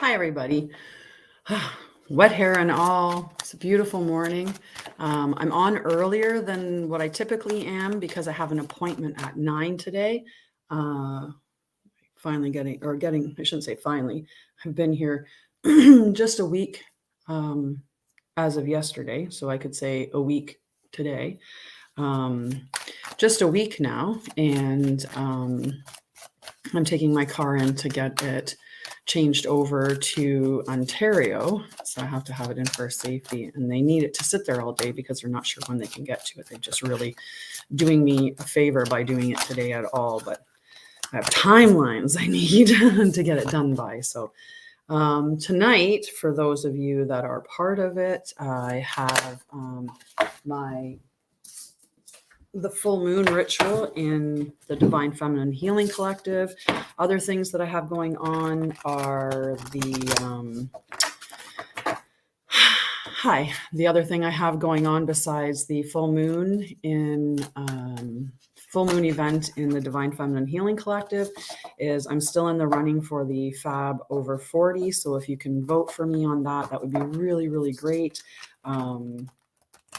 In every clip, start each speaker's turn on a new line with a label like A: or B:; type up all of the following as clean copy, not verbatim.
A: Hi, everybody. Wet hair and all. It's a beautiful morning. I'm on earlier than what I typically am because I have an appointment at 9 today. Finally I shouldn't say finally. I've been here just a week as of yesterday, so I could say a week today. Just a week now, and I'm taking my car in to get it changed over to Ontario. So I have to have it in for safety, and they need it to sit there all day because they're not sure when they can get to it. They're just really doing me a favor by doing it today at all. But I have timelines I need to get it done by. So tonight, for those of you that are part of it, I have the full moon ritual in the Divine Feminine Healing Collective. Other things that I have going on are the other thing I have going on besides the full moon event in the Divine Feminine Healing Collective is I'm still in the running for the Fab over 40. So if you can vote for me on that, that would be really, really great.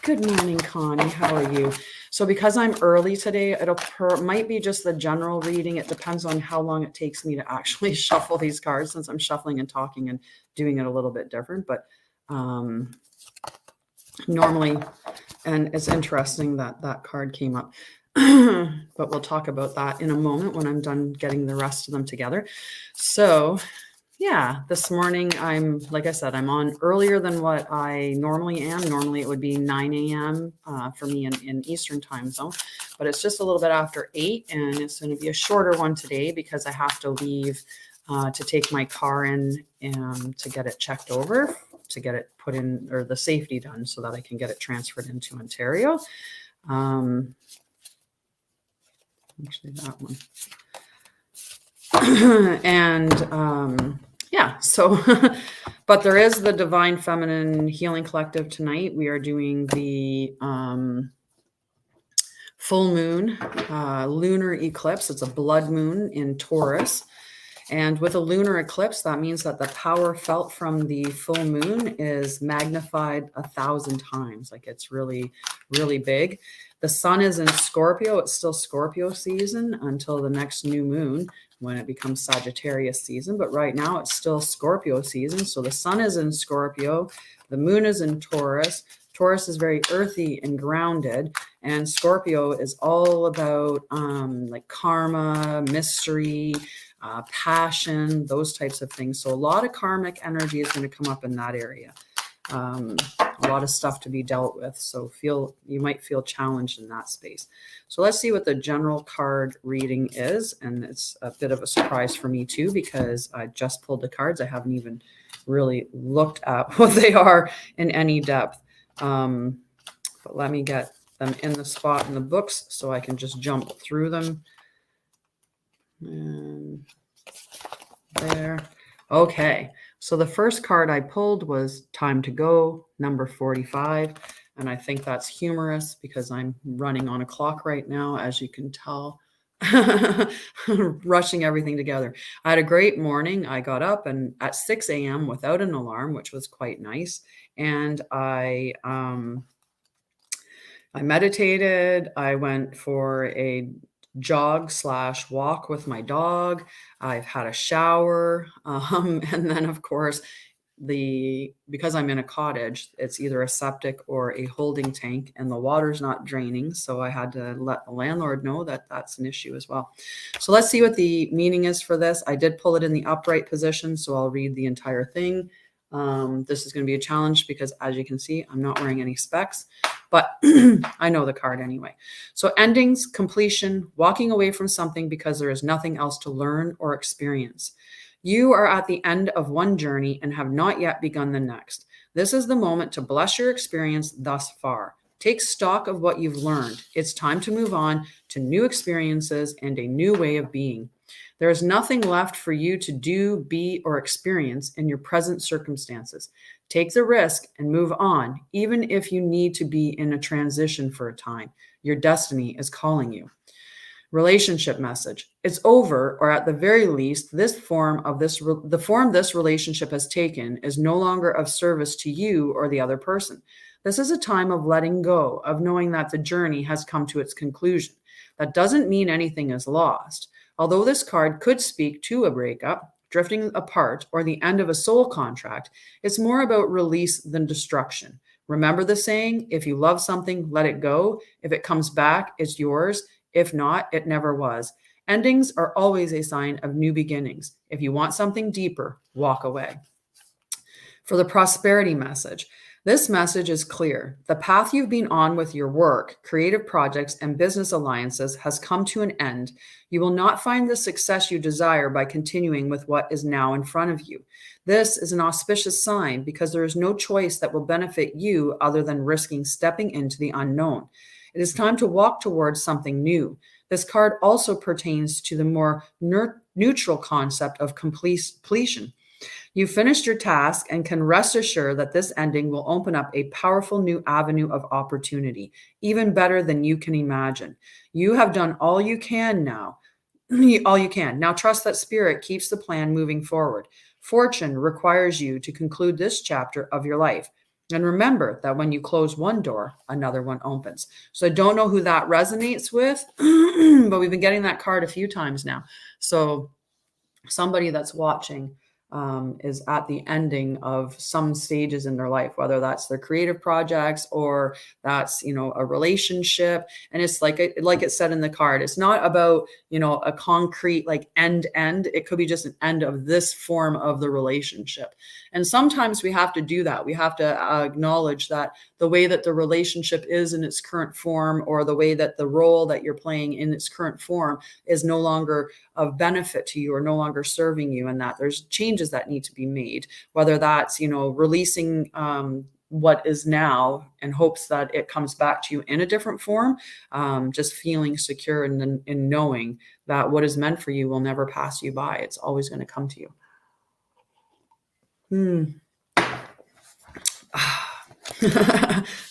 A: Good morning, Connie. How are you? So because I'm early today, might be just the general reading. It depends on how long it takes me to actually shuffle these cards, since I'm shuffling and talking and doing it a little bit different. But normally, and it's interesting that that card came up. But we'll talk about that in a moment when I'm done getting the rest of them together. So yeah, this morning like I said, I'm on earlier than what I normally am. Normally it would be 9 a.m. For me in Eastern time zone, but it's just a little bit after 8, and it's going to be a shorter one today because I have to leave to take my car in and to get it checked over, to get it put in, or the safety done, so that I can get it transferred into Ontario. Actually, that one. And yeah, so but there is the Divine Feminine Healing Collective tonight. We are doing the full moon lunar eclipse. It's a blood moon in Taurus, and with a lunar eclipse, that means that the power felt from the full moon is magnified 1,000 times. Like, it's really, really big. The sun is in Scorpio. It's still Scorpio season until the next new moon, when it becomes Sagittarius season. But right now it's still Scorpio season. So the sun is in Scorpio, the moon is in Taurus. Taurus is very earthy and grounded, and Scorpio is all about like karma, mystery, passion, those types of things. So a lot of karmic energy is going to come up in that area. A lot of stuff to be dealt with. So you might feel challenged in that space. So let's see what the general card reading is. And it's a bit of a surprise for me too, because I just pulled the cards. I haven't even really looked at what they are in any depth. But let me get them in the spot in the books so I can just jump through them. And there. Okay. So the first card I pulled was Time to Go, number 45. And I think that's humorous because I'm running on a clock right now, as you can tell, rushing everything together. I had a great morning. I got up and at 6 a.m. without an alarm, which was quite nice. And I meditated. I went for a jog/walk with my dog. I've had a shower. And then, of course, because I'm in a cottage, it's either a septic or a holding tank, and the water's not draining. So I had to let the landlord know that that's an issue as well. So let's see what the meaning is for this. I did pull it in the upright position, so I'll read the entire thing. This is going to be a challenge because, as you can see, I'm not wearing any specs, but I know the card anyway. So endings, completion, walking away from something because there is nothing else to learn or experience. You are at the end of one journey and have not yet begun the next. This is the moment to bless your experience thus far. Take stock of what you've learned. It's time to move on to new experiences and a new way of being. There is nothing left for you to do, be, or experience in your present circumstances. Take the risk and move on, even if you need to be in a transition for a time. Your destiny is calling you. Relationship message. It's over, or at the very least, the form this relationship has taken is no longer of service to you or the other person. This is a time of letting go, of knowing that the journey has come to its conclusion. That doesn't mean anything is lost. Although this card could speak to a breakup, drifting apart, or the end of a soul contract, it's more about release than destruction. Remember the saying, if you love something, let it go. If it comes back, it's yours. If not, it never was. Endings are always a sign of new beginnings. If you want something deeper, walk away. For the prosperity message, this message is clear. The path you've been on with your work, creative projects, and business alliances has come to an end. You will not find the success you desire by continuing with what is now in front of you. This is an auspicious sign because there is no choice that will benefit you other than risking stepping into the unknown. It is time to walk towards something new. This card also pertains to the more neutral concept of completion. You finished your task and can rest assured that this ending will open up a powerful new avenue of opportunity, even better than you can imagine. You have done all you can now. All you can. Now trust that spirit keeps the plan moving forward. Fortune requires you to conclude this chapter of your life. And remember that when you close one door, another one opens. So I don't know who that resonates with, but we've been getting that card a few times now. So somebody that's watching is at the ending of some stages in their life, whether that's their creative projects or that's, a relationship. And it's like it said in the card, it's not about, a concrete like end. It could be just an end of this form of the relationship. And sometimes we have to do that. We have to acknowledge that the way that the relationship is in its current form, or the way that the role that you're playing in its current form is no longer of benefit to you or no longer serving you, and that there's changes that need to be made, whether that's, releasing what is now in hopes that it comes back to you in a different form, just feeling secure in knowing that what is meant for you will never pass you by. It's always going to come to you.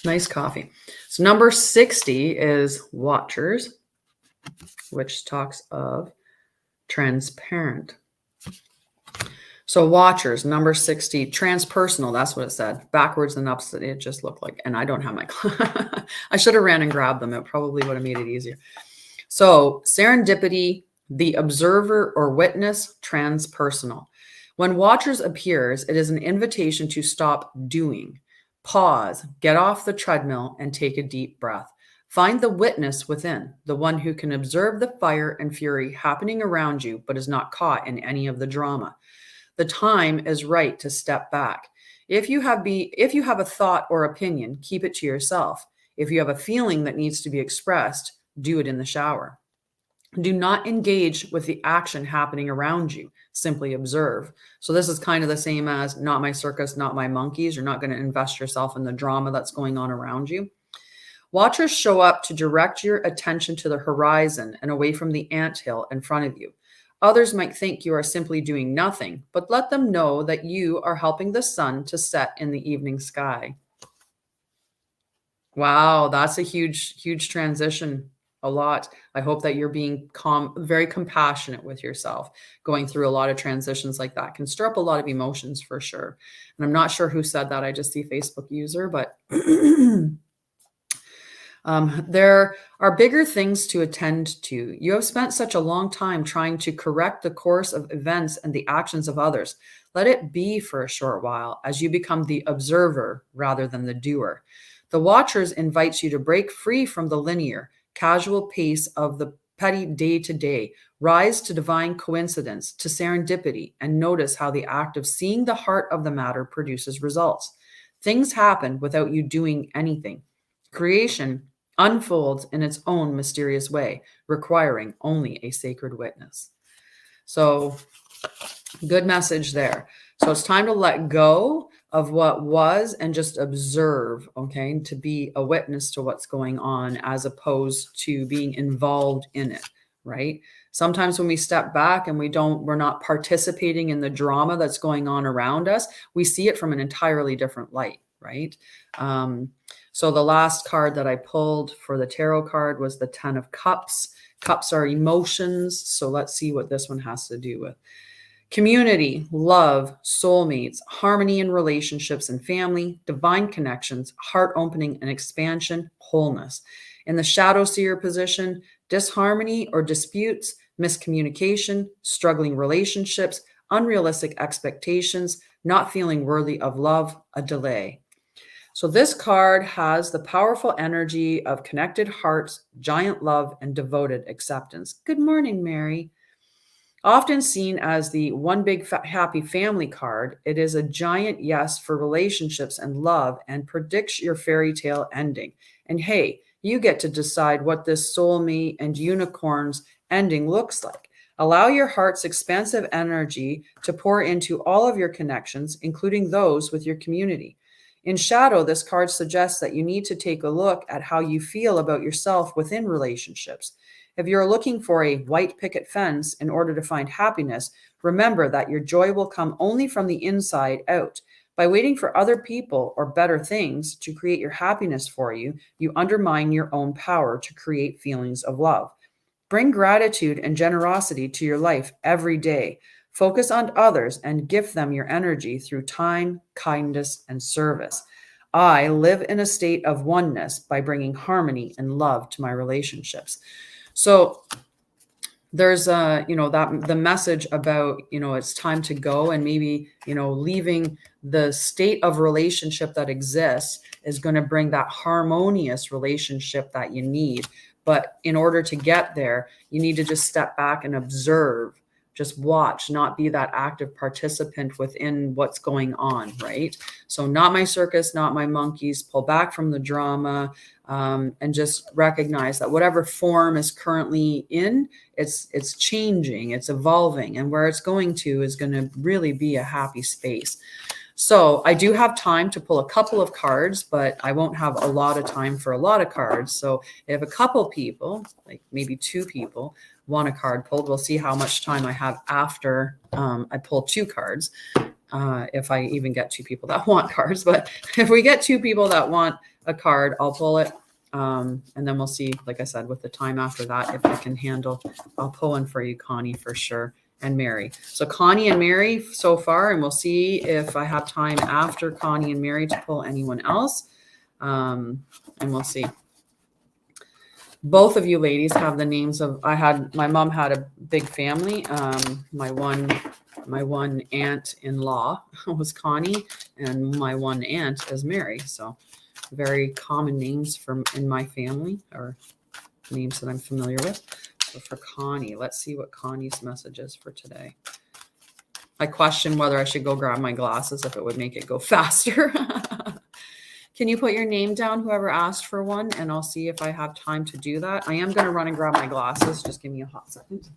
A: Nice coffee. So number 60 is Watchers, which talks of transparent. So Watchers, number 60, transpersonal. That's what it said. Backwards and upside. It just looked like, and I don't have my, I should have ran and grabbed them. It probably would have made it easier. So serendipity, the observer or witness, transpersonal. When Watchers appears, it is an invitation to stop doing. Pause, get off the treadmill, and take a deep breath. Find the witness within, the one who can observe the fire and fury happening around you, but is not caught in any of the drama. The time is right to step back. If you have a thought or opinion, keep it to yourself. If you have a feeling that needs to be expressed, do it in the shower. Do not engage with the action happening around you. Simply observe. So this is kind of the same as not my circus, not my monkeys. You're not going to invest yourself in the drama that's going on around you. Watchers show up to direct your attention to the horizon and away from the anthill in front of you. Others might think you are simply doing nothing, but let them know that you are helping the sun to set in the evening sky. Wow, that's a huge, huge transition. A lot. I hope that you're being very compassionate with yourself. Going through a lot of transitions like that can stir up a lot of emotions for sure. And I'm not sure who said that. I just see Facebook user, but there are bigger things to attend to. You have spent such a long time trying to correct the course of events and the actions of others. Let it be for a short while as you become the observer rather than the doer. The Watchers invites you to break free from the linear, casual pace of the petty day-to-day, rise to divine coincidence, to serendipity, and notice how the act of seeing the heart of the matter produces results. Things happen without you doing anything. Creation unfolds in its own mysterious way, requiring only a sacred witness. So, good message there. So it's time to let go of what was and just observe, okay, to be a witness to what's going on as opposed to being involved in it, right? Sometimes when we step back and we're not participating in the drama that's going on around us, we see it from an entirely different light, right? So the last card that I pulled for the tarot card was the 10 of Cups. Cups are emotions. So let's see what this one has to do with. Community, love, soulmates, harmony in relationships and family, divine connections, heart opening and expansion, wholeness. In the shadow seer position, disharmony or disputes, miscommunication, struggling relationships, unrealistic expectations, not feeling worthy of love, a delay. So this card has the powerful energy of connected hearts, giant love, and devoted acceptance. Good morning, Mary. Often seen as the one big happy family card, it is a giant yes for relationships and love and predicts your fairy tale ending. And hey, you get to decide what this soulmate and unicorns ending looks like. Allow your heart's expansive energy to pour into all of your connections, including those with your community. In shadow, this card suggests that you need to take a look at how you feel about yourself within relationships. If you're looking for a white picket fence in order to find happiness, remember that your joy will come only from the inside out. By waiting for other people or better things to create your happiness for you, you undermine your own power to create feelings of love. Bring gratitude and generosity to your life every day. Focus on others and gift them your energy through time, kindness, and service. I live in a state of oneness by bringing harmony and love to my relationships. So there's that the message about, it's time to go, and maybe, leaving the state of relationship that exists is going to bring that harmonious relationship that you need. But in order to get there, you need to just step back and observe, just watch, not be that active participant within what's going on, right? So not my circus, not my monkeys, pull back from the drama, and just recognize that whatever form is currently in, it's changing, it's evolving, and where it's going to is going to really be a happy space. So I do have time to pull a couple of cards, but I won't have a lot of time for a lot of cards. So if a couple people, like maybe 2 people, want a card pulled, we'll see how much time I have after I pull 2 cards. If I even get 2 people that want cards, but if we get 2 people that want a card, I'll pull it. And then we'll see, like I said, with the time after that, if I can handle, I'll pull one for you, Connie, for sure. And Mary. So Connie and Mary so far, and we'll see if I have time after Connie and Mary to pull anyone else. And we'll see. Both of you ladies have the names of, my mom had a big family. My one aunt-in-law was Connie, and my one aunt is Mary. So very common names in my family, or names that I'm familiar with. So for Connie, let's see what Connie's message is for today. I question whether I should go grab my glasses if it would make it go faster. Can you put your name down, whoever asked for one, and I'll see if I have time to do that. I am going to run and grab my glasses. Just give me a hot second.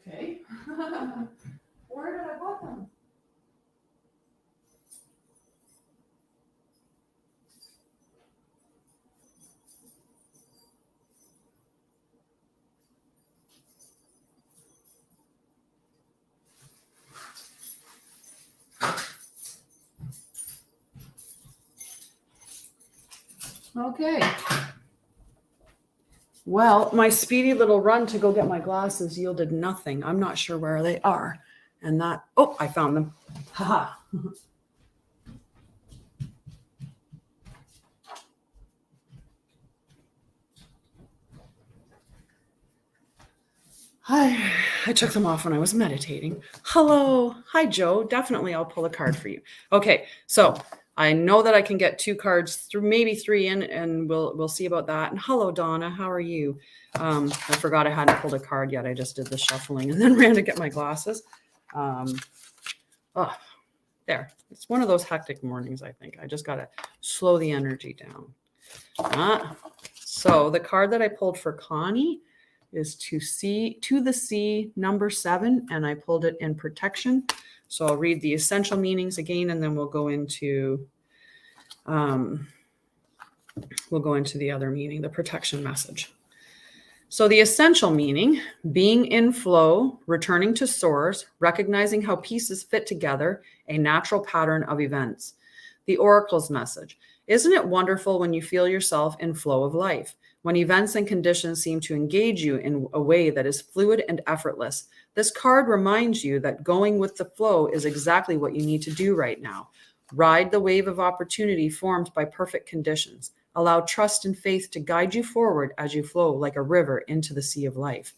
A: Okay. Where did I put them? Okay. Well, my speedy little run to go get my glasses yielded nothing. I'm not sure where they are. And that, oh, I found them. Haha. I took them off when I was meditating. Hello. Hi, Joe. Definitely I'll pull a card for you. Okay, so I know that I can get 2 cards through, maybe 3 in, and we'll see about that. And hello, Donna. How are you? I forgot I hadn't pulled a card yet. I just did the shuffling and then ran to get my glasses. Oh, there. It's one of those hectic mornings, I think. I just got to slow the energy down. So the card that I pulled for Connie is to the sea, number 7, and I pulled it in protection. So I'll read the essential meanings again, and then we'll go into the other meaning, the protection message. So the essential meaning, being in flow, returning to source, recognizing how pieces fit together, a natural pattern of events. The oracle's message, isn't it wonderful when you feel yourself in flow of life, when events and conditions seem to engage you in a way that is fluid and effortless? This card reminds you that going with the flow is exactly what you need to do right now. Ride the wave of opportunity formed by perfect conditions. Allow trust and faith to guide you forward as you flow like a river into the sea of life.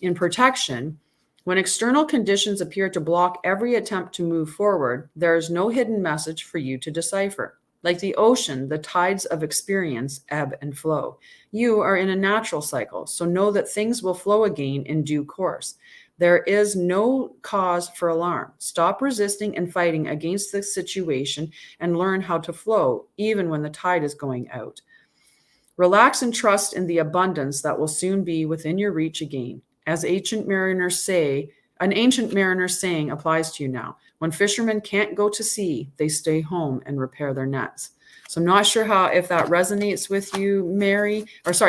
A: In protection, when external conditions appear to block every attempt to move forward, there is no hidden message for you to decipher. Like the ocean, the tides of experience ebb and flow. You are in a natural cycle, so know that things will flow again in due course. There is no cause for alarm. Stop resisting and fighting against the situation and learn how to flow, even when the tide is going out. Relax and trust in the abundance that will soon be within your reach again. As ancient mariners say, an ancient mariner's saying applies to you now. When fishermen can't go to sea, they stay home and repair their nets. So I'm not sure if that resonates with you,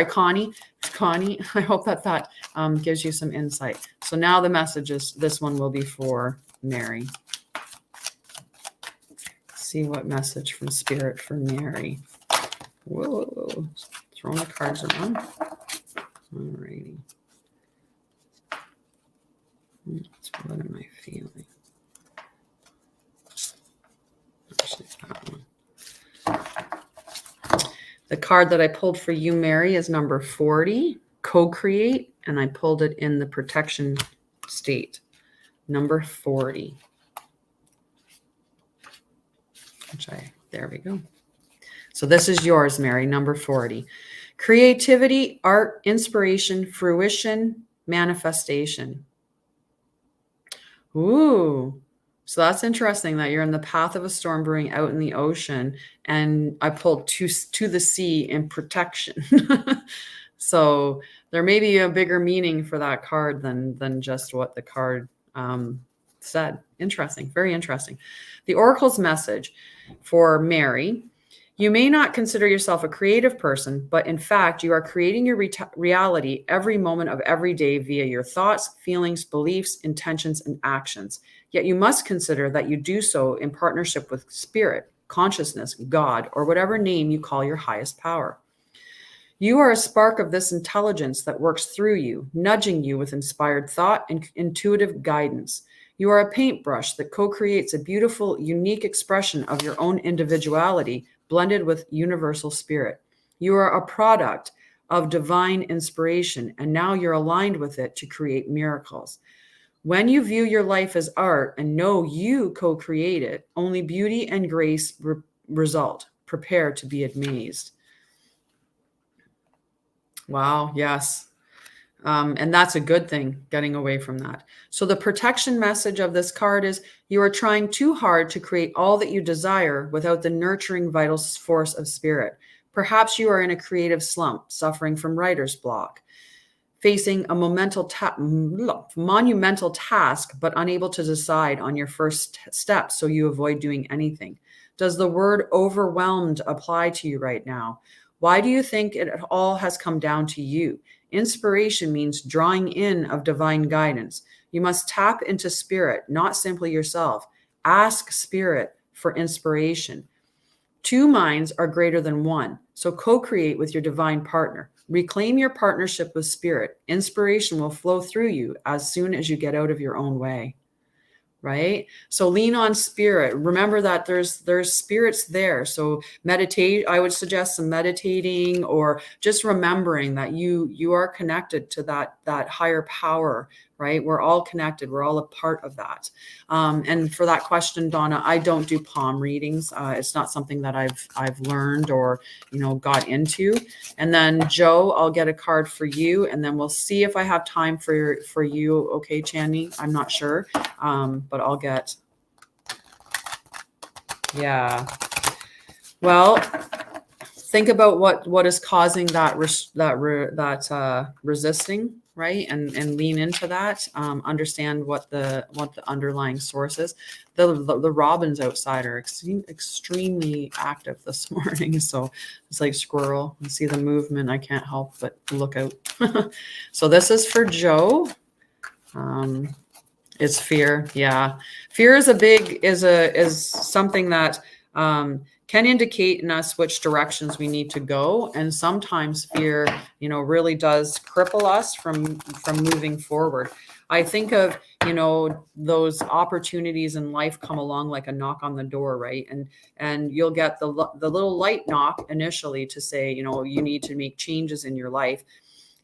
A: Connie. Connie, I hope that gives you some insight. So now the message is, this one will be for Mary. Let's see what message from Spirit for Mary. Whoa, throwing the cards around. Alrighty. What am I feeling? Actually, that one. The card that I pulled for you, Mary, is number 40, co-create, and I pulled it in the protection state. Number 40. There we go. So this is yours, Mary, number 40. Creativity, art, inspiration, fruition, manifestation. Ooh, so that's interesting that you're in the path of a storm brewing out in the ocean, and I pulled to the sea in protection. So there may be a bigger meaning for that card than just what the card said. Interesting, very interesting. The oracle's message for Mary: you may not consider yourself a creative person, but in fact, you are creating your reality every moment of every day via your thoughts, feelings, beliefs, intentions, and actions. Yet you must consider that you do so in partnership with spirit, consciousness, God, or whatever name you call your highest power. You are a spark of this intelligence that works through you, nudging you with inspired thought and intuitive guidance. You are a paintbrush that co-creates a beautiful, unique expression of your own individuality, blended with universal spirit. You are a product of divine inspiration, and now you're aligned with it to create miracles. When you view your life as art and know you co-create it, only beauty and grace result. Prepare to be amazed. Wow, yes. And that's a good thing, getting away from that. So the protection message of this card is, you are trying too hard to create all that you desire without the nurturing vital force of spirit. Perhaps you are in a creative slump, suffering from writer's block, facing a monumental task, but unable to decide on your first step, so you avoid doing anything. Does the word overwhelmed apply to you right now? Why do you think it all has come down to you? Inspiration means drawing in of divine guidance. You must tap into spirit, not simply yourself. Ask spirit for inspiration. Two minds are greater than one, so co-create with your divine partner. Reclaim your partnership with spirit. Inspiration will flow through you as soon as you get out of your own way. Right? So lean on spirit. Remember that there's spirits there. So meditate. I would suggest some meditating, or just remembering that you are connected to that higher power. Right? We're all connected. We're all a part of that. And for that question, Donna, I don't do palm readings. It's not something that I've learned or got into. And then Joe, I'll get a card for you, and then we'll see if I have time for you. Okay, Chandy, I'm not sure, but I'll get. Yeah. Well, think about what is causing that resisting. right? And lean into that. Understand what the underlying source is. The robins outside are extremely active this morning. So it's like squirrel. You see the movement. I can't help but look out. So this is for Joe. It's fear. Yeah. Fear is is something that can indicate in us which directions we need to go. And sometimes fear, really does cripple us from moving forward. I think of, those opportunities in life come along like a knock on the door, right? And you'll get the little light knock initially to say, you need to make changes in your life.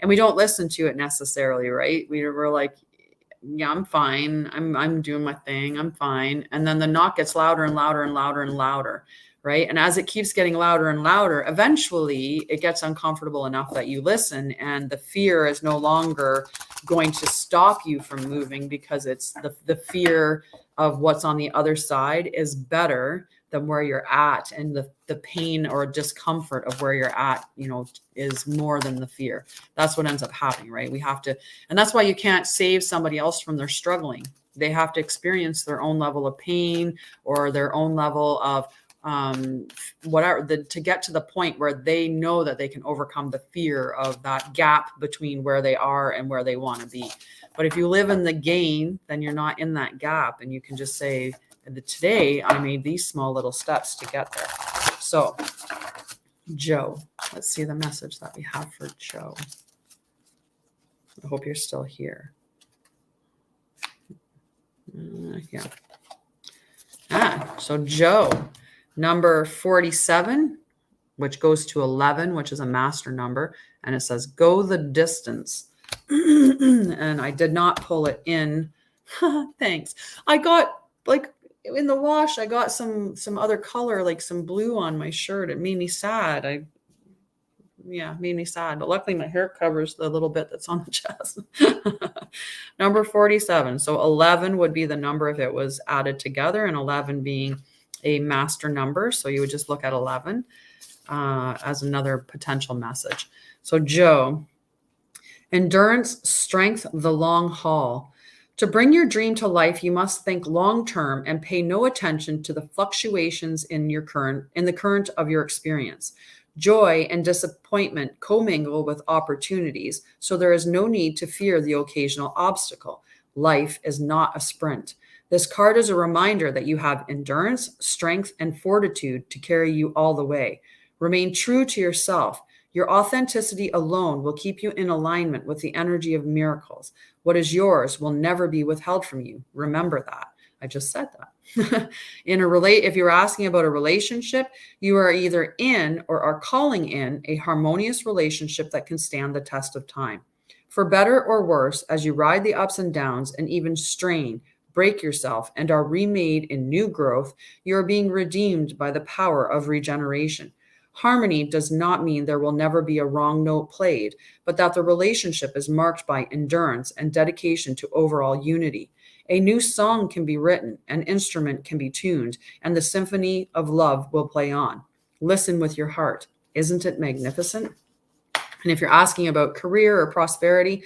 A: And we don't listen to it necessarily, right? We're like, yeah, I'm fine. I'm doing my thing. I'm fine. And then the knock gets louder and louder and louder and louder, right? And as it keeps getting louder and louder, eventually it gets uncomfortable enough that you listen, and the fear is no longer going to stop you from moving, because it's the fear of what's on the other side is better than where you're at, and the pain or discomfort of where you're at, is more than the fear. That's what ends up happening, right? We have to, and that's why you can't save somebody else from their struggling. They have to experience their own level of pain or their own level of whatever, to get to the point where they know that they can overcome the fear of that gap between where they are and where they want to be. But if you live in the gain, then you're not in that gap, and you can just say, today I made these small little steps to get there. So Joe, let's see the message that we have for Joe. I hope you're still here. Yeah. So Joe, number 47, which goes to 11, which is a master number, and it says go the distance. And I did not pull it in. Thanks. I got, like, in the wash, I got some other color, like some blue on my shirt. It made me sad. Made me sad. But luckily my hair covers the little bit that's on the chest. Number 47. So 11 would be the number if it was added together, and 11 being a master number. So you would just look at 11 as another potential message. So Joe, endurance, strength, the long haul. To bring your dream to life, you must think long-term and pay no attention to the fluctuations in the current of your experience. Joy and disappointment commingle with opportunities, so there is no need to fear the occasional obstacle. Life is not a sprint. This card is a reminder that you have endurance, strength, and fortitude to carry you all the way. Remain true to yourself. Your authenticity alone will keep you in alignment with the energy of miracles. What is yours will never be withheld from you. Remember that. I just said that. If you're asking about a relationship, you are either in or are calling in a harmonious relationship that can stand the test of time. For better or worse, as you ride the ups and downs and even strain, break yourself, and are remade in new growth, you are being redeemed by the power of regeneration. Harmony does not mean there will never be a wrong note played, but that the relationship is marked by endurance and dedication to overall unity. A new song can be written, an instrument can be tuned, and the symphony of love will play on. Listen with your heart. Isn't it magnificent? And if you're asking about career or prosperity,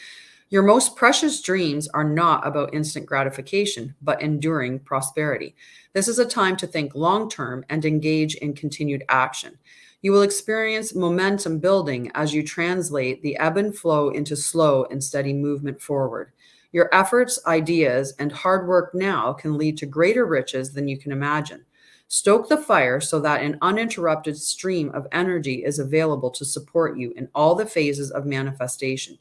A: your most precious dreams are not about instant gratification, but enduring prosperity. This is a time to think long-term and engage in continued action. You will experience momentum building as you translate the ebb and flow into slow and steady movement forward. Your efforts, ideas, and hard work now can lead to greater riches than you can imagine. Stoke the fire so that an uninterrupted stream of energy is available to support you in all the phases of manifestation.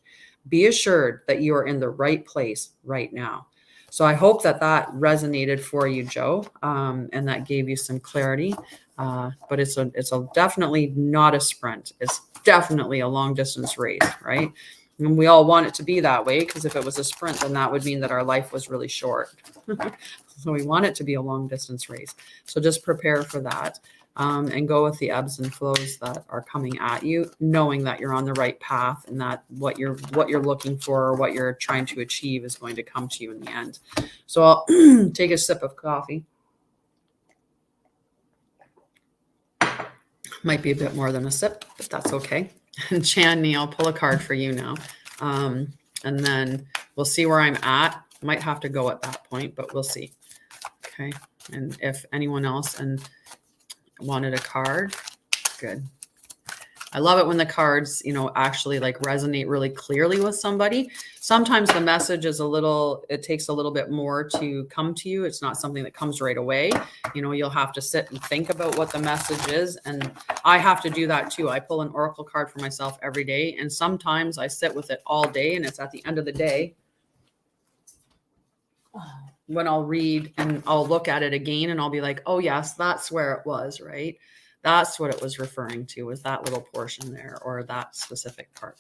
A: Be assured that you are in the right place right now. So I hope that resonated for you, Joe, and that gave you some clarity. But it's definitely not a sprint. It's definitely a long distance race, right? And we all want it to be that way, because if it was a sprint, then that would mean that our life was really short. So we want it to be a long distance race. So just prepare for that, and go with the ebbs and flows that are coming at you, knowing that you're on the right path, and that what you're looking for or what you're trying to achieve is going to come to you in the end. So I'll take a sip of coffee. Might be a bit more than a sip, but that's okay. And Channy, I'll pull a card for you now. And then we'll see where I'm at. Might have to go at that point, but we'll see. Okay. And if anyone else wanted a card, good. I love it when the cards, actually like resonate really clearly with somebody. Sometimes the message is it takes a little bit more to come to you. It's not something that comes right away. You'll have to sit and think about what the message is. And I have to do that too. I pull an oracle card for myself every day. And sometimes I sit with it all day, and it's at the end of the day when I'll read and I'll look at it again and I'll be like, oh yes, that's where it was, right? That's what it was referring to, was that little portion there, or that specific part.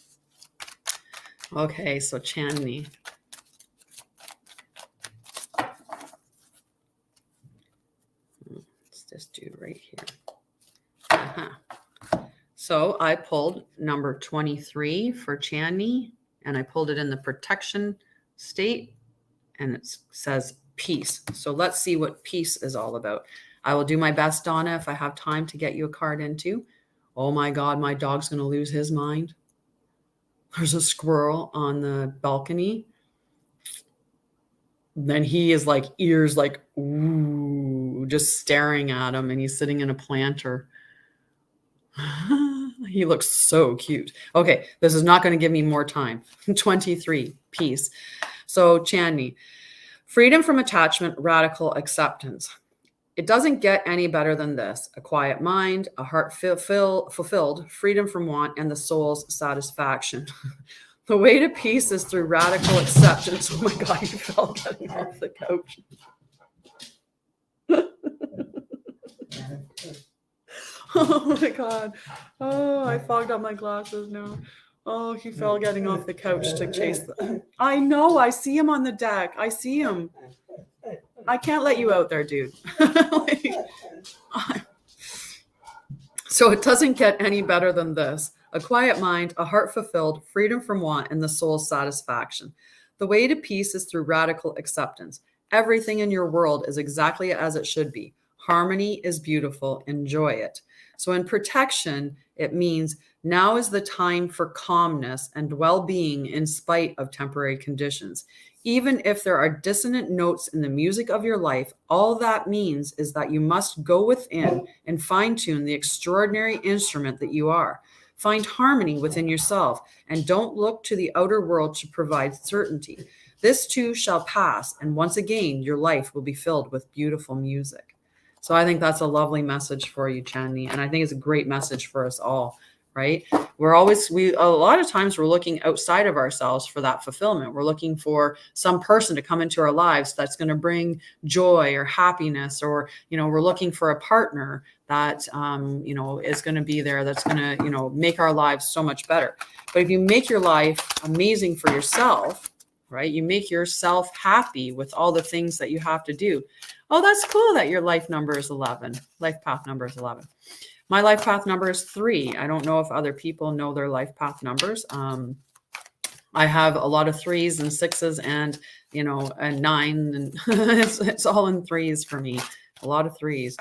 A: Okay, so Chandni. It's this dude right here. So I pulled number 23 for Chandni, and I pulled it in the protection state, and it says peace. So let's see what peace is all about. I will do my best, Donna, if I have time to get you a card into. Oh my God, my dog's going to lose his mind. There's a squirrel on the balcony. Then he is like ears like, ooh, just staring at him, and he's sitting in a planter. He looks so cute. Okay, this is not going to give me more time. 23, peace. So Chandni, freedom from attachment, radical acceptance. It doesn't get any better than this. A quiet mind, a heart fulfilled, freedom from want, and the soul's satisfaction. The way to peace is through radical acceptance. Oh my God, you fell getting off the couch. Oh my God. Oh, I fogged up my glasses now. Oh, he fell getting off the couch to chase them. I know. I see him on the deck. I see him. I can't let you out there, dude. So it doesn't get any better than this. A quiet mind, a heart fulfilled, freedom from want, and the soul's satisfaction. The way to peace is through radical acceptance. Everything in your world is exactly as it should be. Harmony is beautiful. Enjoy it. So in protection, it means now is the time for calmness and well-being in spite of temporary conditions. Even if there are dissonant notes in the music of your life, all that means is that you must go within and fine-tune the extraordinary instrument that you are. Find harmony within yourself, and don't look to the outer world to provide certainty. This too shall pass, and once again, your life will be filled with beautiful music. So I think that's a lovely message for you, Chandni, and I think it's a great message for us all. Right? A lot of times we're looking outside of ourselves for that fulfillment. We're looking for some person to come into our lives that's going to bring joy or happiness, or, we're looking for a partner that, is going to be there, that's going to, make our lives so much better. But if you make your life amazing for yourself, right? You make yourself happy with all the things that you have to do. Oh, that's cool that your life number is 11. Life path number is 11. My life path number is 3. I don't know if other people know their life path numbers. I have a lot of 3s and 6s and, and 9, and it's all in 3s for me. A lot of 3s.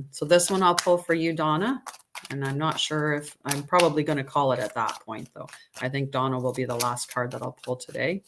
A: So this one I'll pull for you, Donna. And I'm not sure if I'm probably going to call it at that point, though. I think Donna will be the last card that I'll pull today.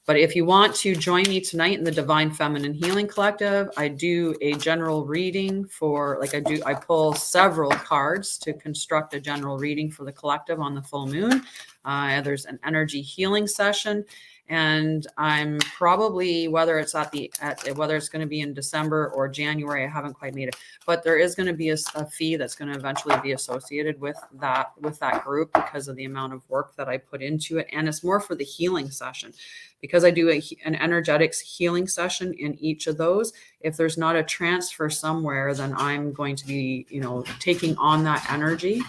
A: But if you want to join me tonight in the Divine Feminine Healing Collective, I do a general reading I pull several cards to construct a general reading for the collective on the full moon. There's an energy healing session, and I'm probably, whether it's whether it's going to be in December or January, I haven't quite made it, but there is going to be a fee that's going to eventually be associated with that group because of the amount of work that I put into it. And it's more for the healing session. Because I do an energetics healing session in each of those, if there's not a transfer somewhere, then I'm going to be, taking on that energy.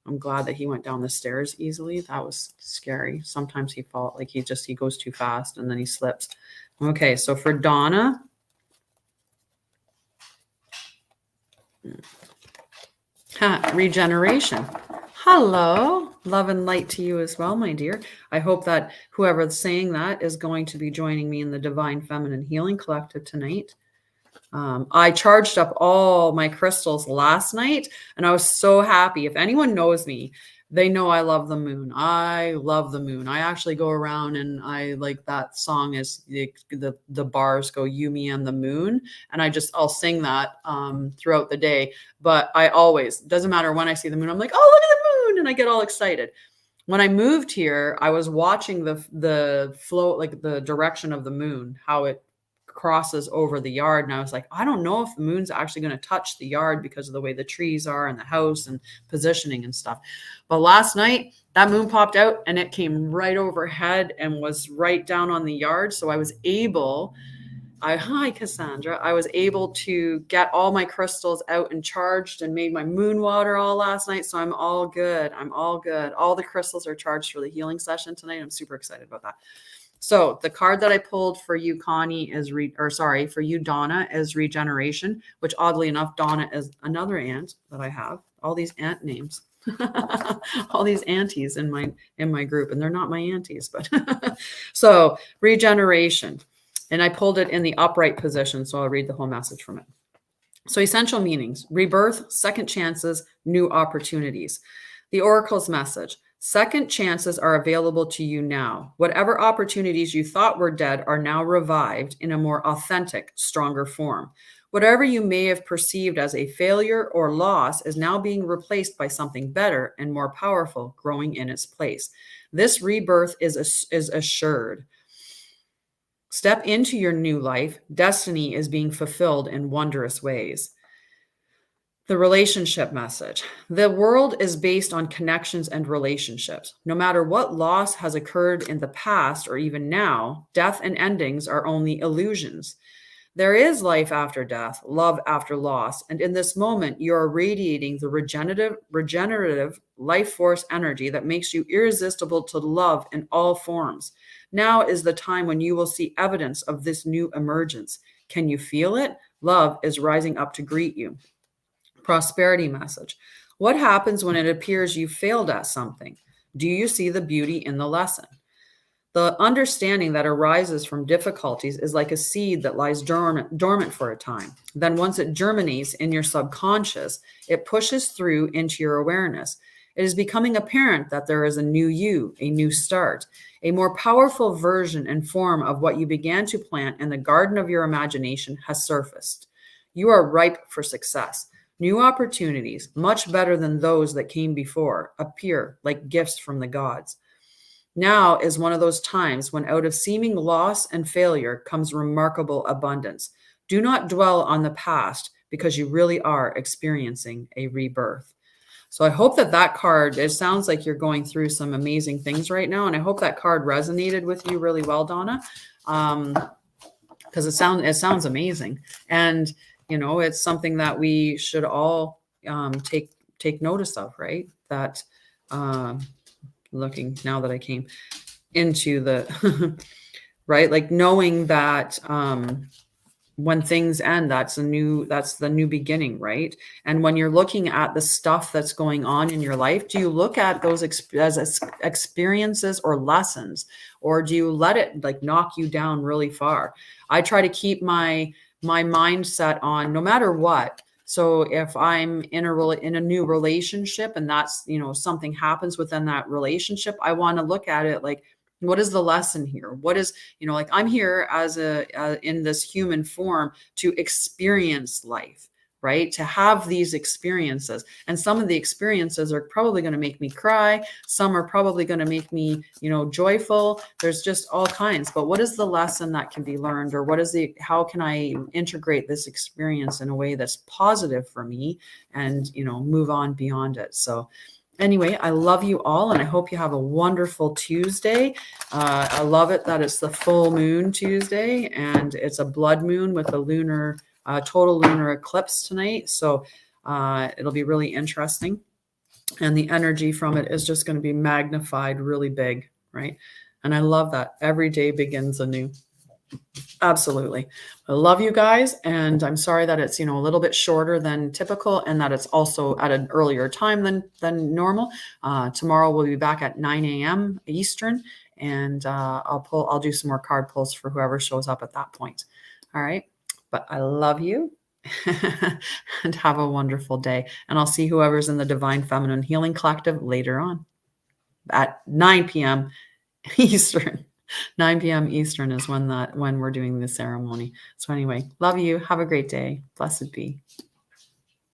A: I'm glad that he went down the stairs easily. That was scary. Sometimes he falls, like he goes too fast and then he slips. Okay, so for Donna. Regeneration. Hello. Love and light to you as well, my dear. I hope that whoever's saying that is going to be joining me in the Divine Feminine Healing Collective tonight. I charged up all my crystals last night, and I was so happy. If anyone knows me, They know I love the moon. I love the moon. I actually go around and I like that song is the bars go you, me, and the moon. And I'll sing that throughout the day. But I always, doesn't matter when I see the moon, I'm like, oh, look at the moon. And I get all excited. When I moved here, I was watching the flow, like the direction of the moon, how it crosses over the yard. And I was like, I don't know if the moon's actually going to touch the yard because of the way the trees are and the house and positioning and stuff. But last night, that moon popped out and it came right overhead and was right down on the yard. So I was able, hi Cassandra, I was able to get all my crystals out and charged and made my moon water all last night. So I'm all good. I'm all good. All the crystals are charged for the healing session tonight. I'm super excited about that. So the card that I pulled for you, Connie, is for you, Donna, is regeneration, which oddly enough, Donna is another aunt that I have. All these aunt names, all these aunties in my group, and they're not my aunties, but so regeneration. And I pulled it in the upright position, so I'll read the whole message from it. So essential meanings: rebirth, second chances, new opportunities. The oracle's message: second chances are available to you now. Whatever opportunities you thought were dead are now revived in a more authentic, stronger form. Whatever you may have perceived as a failure or loss is now being replaced by something better and more powerful growing in its place. This rebirth is assured. Step into your new life. Destiny is being fulfilled in wondrous ways. The relationship message: the world is based on connections and relationships. No matter what loss has occurred in the past or even now, death and endings are only illusions. There is life after death, love after loss, and in this moment, you are radiating the regenerative life force energy that makes you irresistible to love in all forms. Now is the time when you will see evidence of this new emergence. Can you feel it? Love is rising up to greet you. Prosperity message: what happens when it appears you failed at something? Do you see the beauty in the lesson? The understanding that arises from difficulties is like a seed that lies dormant for a time. Then once it germinates in your subconscious, it pushes through into your awareness. It is becoming apparent that there is a new you, a new start, a more powerful version and form of what you began to plant in the garden of your imagination has surfaced. You are ripe for success. New opportunities, much better than those that came before, appear like gifts from the gods. Now is one of those times when out of seeming loss and failure comes remarkable abundance. Do not dwell on the past because you really are experiencing a rebirth. So I hope that card, it sounds like you're going through some amazing things right now. And I hope that card resonated with you really well, Donna, because it sounds amazing. And it's something that we should all take notice of, right? That looking now that I came into the right, like knowing that when things end, that's the new beginning, right? And when you're looking at the stuff that's going on in your life, do you look at those as experiences or lessons, or do you let it like knock you down really far? I try to keep my mindset on no matter what. So if I'm in a new relationship and that's, something happens within that relationship, I want to look at it like, what is the lesson here? What is, like I'm here as in this human form to experience life, right? To have these experiences. And some of the experiences are probably going to make me cry. Some are probably going to make me, joyful. There's just all kinds. But what is the lesson that can be learned? Or how can I integrate this experience in a way that's positive for me and, move on beyond it? So anyway, I love you all, and I hope you have a wonderful Tuesday. I love it that it's the full moon Tuesday, and it's a blood moon with a total lunar eclipse tonight. So it'll be really interesting. And the energy from it is just going to be magnified really big, right? And I love that. Every day begins anew. Absolutely. I love you guys. And I'm sorry that it's, a little bit shorter than typical and that it's also at an earlier time than normal. Tomorrow we'll be back at 9 a.m. Eastern, and I'll do some more card pulls for whoever shows up at that point. All right. But I love you, and have a wonderful day. And I'll see whoever's in the Divine Feminine Healing Collective later on at 9 p.m. Eastern. 9 p.m. Eastern is when we're doing the ceremony. So anyway, love you. Have a great day. Blessed be.